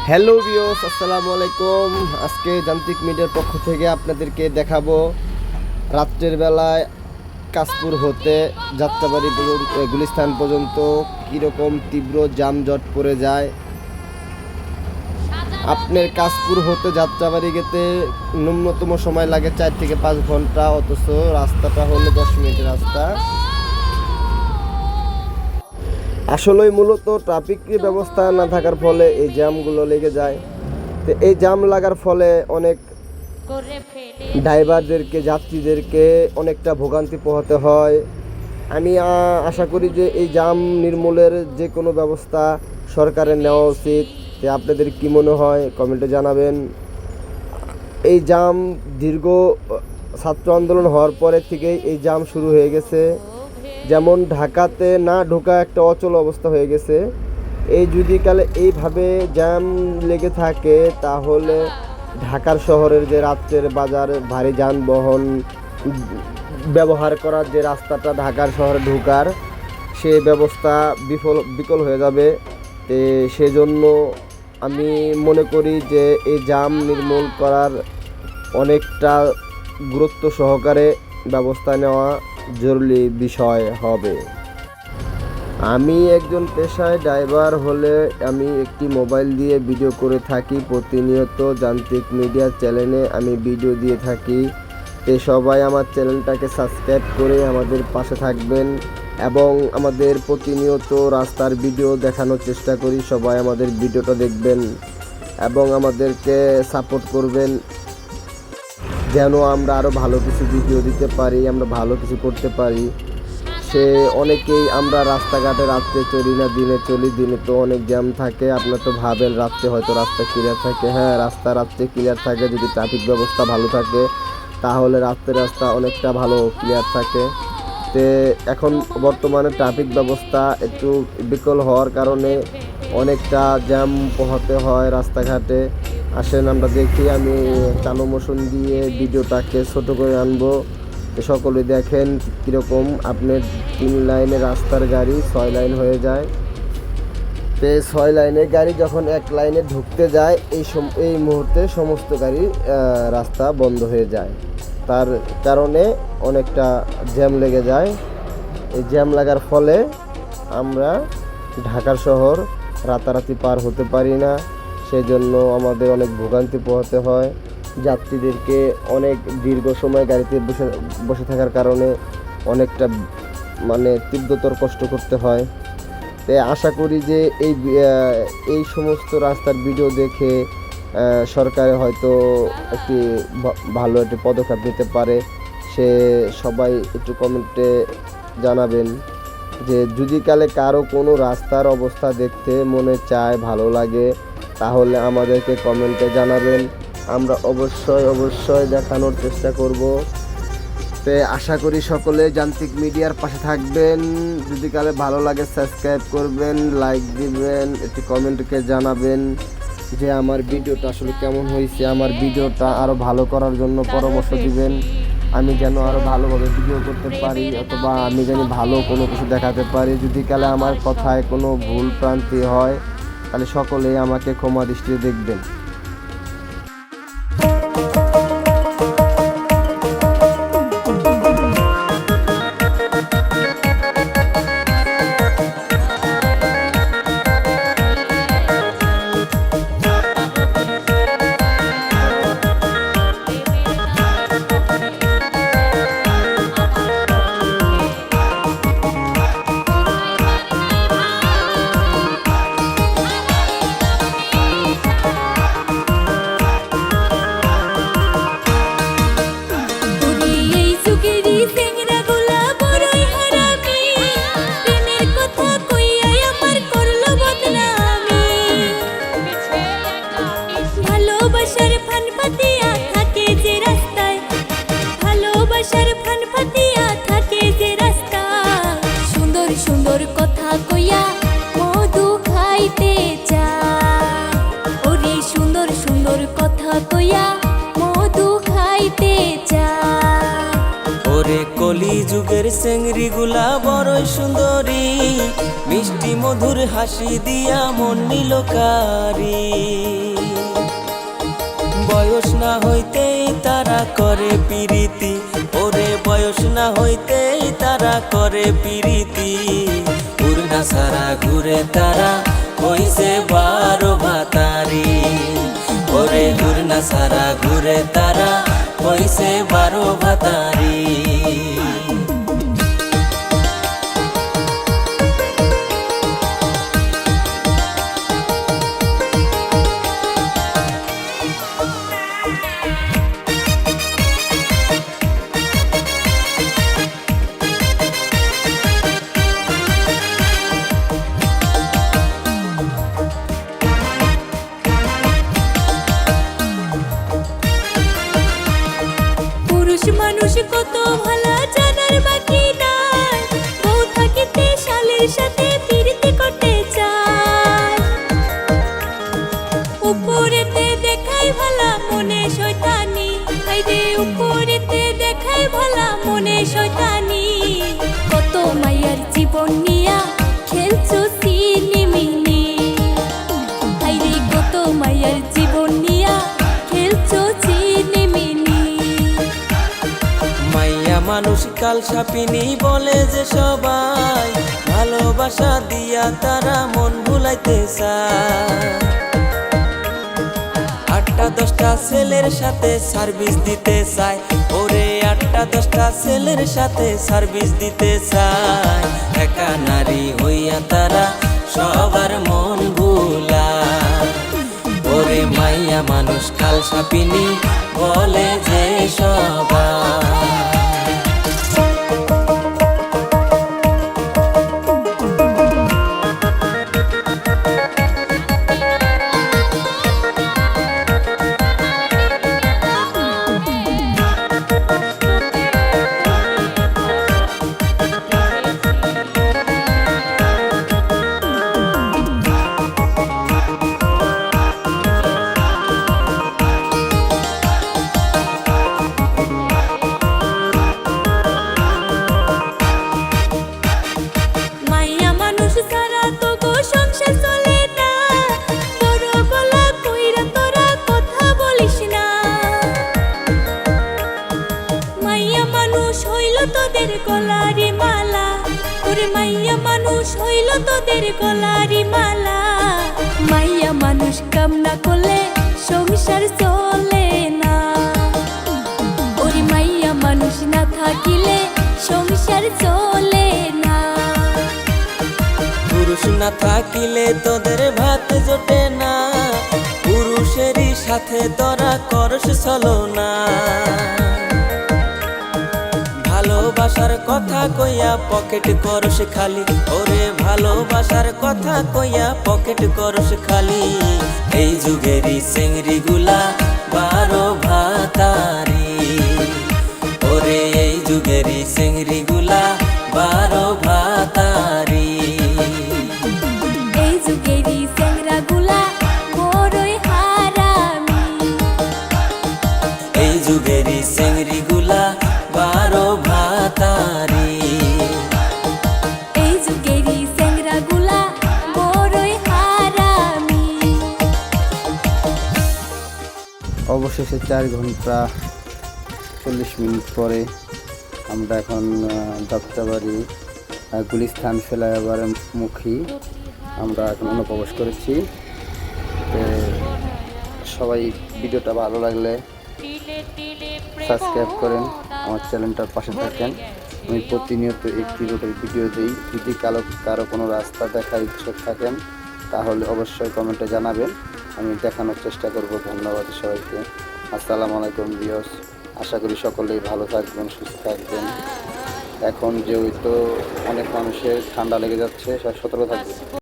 Hello viewers, আসসালামু আলাইকুম। আজকে যান্ত্রিক মিডিয়ার পক্ষ থেকে আপনাদেরকে দেখাবো রাত্রের বেলায় কাশপুর হতে যাত্রাবাড়ি গুলিস্তান পর্যন্ত কীরকম তীব্র যানজট পড়ে যায়। আপনার কাশপুর হতে যাত্রাবাড়ি যেতে ন্যূনতম সময় লাগে 4 থেকে 5 ঘন্টা, অথচ রাস্তাটা হলো 10 মিনিটের রাস্তা। আসলে মূলত ট্রাফিক ব্যবস্থা না থাকার ফলে এই জ্যামগুলো লেগে যায়। তো এই জ্যাম লাগার ফলে অনেক ড্রাইভারদেরকে, যাত্রীদেরকে অনেকটা ভোগান্তি পোহাতে হয়। আমি আশা করি যে এই জ্যাম নির্মূলের যে কোনো ব্যবস্থা সরকারের নেওয়া উচিত। তো আপনাদের কী মনে হয় কমেন্টে জানাবেন। এই জ্যাম দীর্ঘ ছাত্র আন্দোলন হওয়ার পরে থেকেই এই জ্যাম শুরু হয়ে গেছে। যেমন ঢাকাতে না ঢোকা একটা অচল অবস্থা হয়ে গেছে। এই যদি কালে এইভাবে জ্যাম লেগে থাকে তাহলে ঢাকার শহরের যে রাত্রের বাজার ভারী যানবাহন ব্যবহার করার যে রাস্তাটা ঢাকার শহরে ঢোকার, সে ব্যবস্থা বিকল হয়ে যাবে। সেজন্য আমি মনে করি যে এই জ্যাম নির্মূল করার অনেকটা গুরুত্ব সহকারে ব্যবস্থা নেওয়া জরুরি বিষয় হবে। আমি একজন পেশায় ড্রাইভার হলে আমি একটি মোবাইল দিয়ে ভিডিও করে থাকি। প্রতিনিয়ত যান্ত্রিক মিডিয়া চ্যানেলে আমি ভিডিও দিয়ে থাকি। তো সবাই আমার চ্যানেলটাকে সাবস্ক্রাইব করে আমাদের পাশে থাকবেন এবং আমাদের প্রতিনিয়ত রাস্তার ভিডিও দেখানোর চেষ্টা করি। সবাই আমাদের ভিডিওটা দেখবেন এবং আমাদেরকে সাপোর্ট করবেন, যেন আমরা আরও ভালো কিছু ভিডিও দিতে পারি, আমরা ভালো কিছু করতে পারি। অনেকেই আমরা রাস্তাঘাটে রাত্রে চলি না, দিনে চলি। দিনে তো অনেক জ্যাম থাকে। আপনারা তো ভাবেন রাত্রে হয়তো রাস্তা ক্লিয়ার থাকে। হ্যাঁ, রাত্রে ক্লিয়ার থাকে যদি ট্রাফিক ব্যবস্থা ভালো থাকে, তাহলে রাস্তা অনেকটা ভালো ক্লিয়ার থাকে। এখন বর্তমানে ট্রাফিক ব্যবস্থা একটু বিকল হওয়ার কারণে অনেকটা জ্যাম পোহাতে হয় রাস্তাঘাটে। আসেন আমরা দেখি, আমি চালু মোশন দিয়ে ভিডিওটাকে ছোট করে আনবো। সকলে দেখেন কীরকম আপনার 3 লাইনের রাস্তার গাড়ি 6 লাইন হয়ে যায়। 6 লাইনের গাড়ি যখন 1 লাইনে ঢুকতে যায়, এই মুহূর্তে সমস্ত গাড়ি রাস্তা বন্ধ হয়ে যায়। তার কারণে অনেকটা জ্যাম লেগে যায়। এই জ্যাম লাগার ফলে আমরা ঢাকার শহর রাতারাতি পার হতে পারি না। সেই জন্য আমাদের অনেক ভোগান্তি পোহাতে হয়। যাত্রীদেরকে অনেক দীর্ঘ সময় গাড়িতে বসে থাকার কারণে অনেকটা তীব্রতর কষ্ট করতে হয়। তাই আশা করি যে এই সমস্ত রাস্তার ভিডিও দেখে সরকারে হয়তো একটি ভালো একটি পদক্ষেপ নিতে পারে। সবাই একটু কমেন্টে জানাবেন যে যদি কালে কারো কোনো রাস্তার অবস্থা দেখতে মনে চায়, ভালো লাগে, তাহলে আমাদেরকে কমেন্টে জানাবেন। আমরা অবশ্যই দেখানোর চেষ্টা করব। আশা করি সকলে যান্ত্রিক মিডিয়ার পাশে থাকবেন। যদি কালে ভালো লাগে সাবস্ক্রাইব করবেন, লাইক দিবেন, একটি কমেন্টকে জানাবেন যে আমার ভিডিওটা আসলে কেমন হয়েছে। আমার ভিডিওটা আরও ভালো করার জন্য পরামর্শ দিবেন, আমি যেন আরও ভালোভাবে ভিডিও করতে পারি, অথবা আমি যেন ভালো কোনো কিছু দেখাতে পারি। যদি কালে আমার কথায় কোনো ভুল ভ্রান্তি হয় তাহলে সকলেই আমাকে ক্ষমা দৃষ্টিতে দেখবেন। সুন্দর কথা কইয়া মধু খাইতে চায়, ওরে সুন্দর সুন্দর কথা কইয়া মধু খাইতে চায়। ওরে কলি যুগের চেংড়ি গুলা বড়ই সুন্দরী, মিষ্টি মধুর হাসি দিয়া মন নিল কারি। না হইতেই তারা করে পিরিতি, ওরে বয়স না হইতেই তারা করে পিরিতি। উড়না সারা ঘুরে তারা হইছে 12 ভাতারি, ওরে উড়না সারা ঘুরে তারা হইছে 12 ভাতারি। পুরুষ মানুষ কত ভালা জানার বাকি নাই, বউ থাকিতে শালের সাথে প্রীতি করতে চায়। উপরেতে দেখাই ভালা মনে শয়তানি, হাইরে উপরেতে দেখাই ভালা মনে শয়তানি। কত মায়ের জীবন নিয়া খেলছো সিনেমিনি, হাইরে কত মায়ের জীবন নিয়া খেলছো সিনেমিনি। মাইয়া মানুষ কাল সাপিনী বলে যে সবাই, ভালোবাসা দিয়া তারা মন ভুলাইতে চায়। 8টা-10টা ছেলের সাথে সার্ভিস দিতে চায়, ওরে 8টা-10টা ছেলের সাথে সার্ভিস দিতে চায়। একা নারী হইয়া তারা সবার মন ভুলায়, ওরে মাইয়া মানুষ কাল সাপিনী বলে যে সবাই। মাইয়া মানুষ ছাড়া তো গো সংসার চলে না, বড় গলা কইরা তোরা কথা বলিস না। মাইয়া মানুষ হইল তোদের গলারি মালা, ওরে মাইয়া মানুষ হইল তোদের গলারি মালা। মাইয়া মানুষ কাম না করলে সংসার চলে না, ওরে মাইয়া মানুষ না থাকিলে সংসার চলে না। পুরুষ না থাকিলে তোদের ভাত জোটে না, পুরুষেরই সাথে তোরা করস চলো না। ভালোবাসার কথা কইয়া পকেট করস খালি, ওরে ভালোবাসার কথা কইয়া পকেট করস খালি। এই যুগেরই চেংড়ি গুলা 12 ভাতারি, ওরে এই যুগেরই চেংড়ি গুলা 12 ভাতারি। এই যুগেরই চেংড়াগুলা বড়ই হারামি, এই যুগেরই চেংড়ি গুলা 12 ভাতারি। এই যুগেরই চেংড়াগুলা বড়ই হারামি। অবশেষে 4 ঘন্টা 40 মিনিট পরে আমরা এখন যাত্রাবাড়ি গুলিস্তান ফ্লাইওভারের মুখী আমরা এখন অনুপ্রবেশ করেছি। সবাই ভিডিওটা ভালো লাগলে সাবস্ক্রাইব করেন, আমার চ্যানেলটার পাশে থাকেন। আমি প্রতিনিয়ত একটি রোডের ভিডিও দিই। যদি কারো কোনো রাস্তা দেখার ইচ্ছুক থাকেন তাহলে অবশ্যই কমেন্টে জানাবেন, আমি দেখানোর চেষ্টা করব। ধন্যবাদ সবাইকে। আসসালামু আলাইকুম ভিউয়ার্স, আশা করি সকলেই ভালো থাকবেন, সুস্থ থাকবেন। এখন যেহেতু অনেক মানুষের ঠান্ডা লেগে যাচ্ছে, সবাই সতর্ক থাকবেন।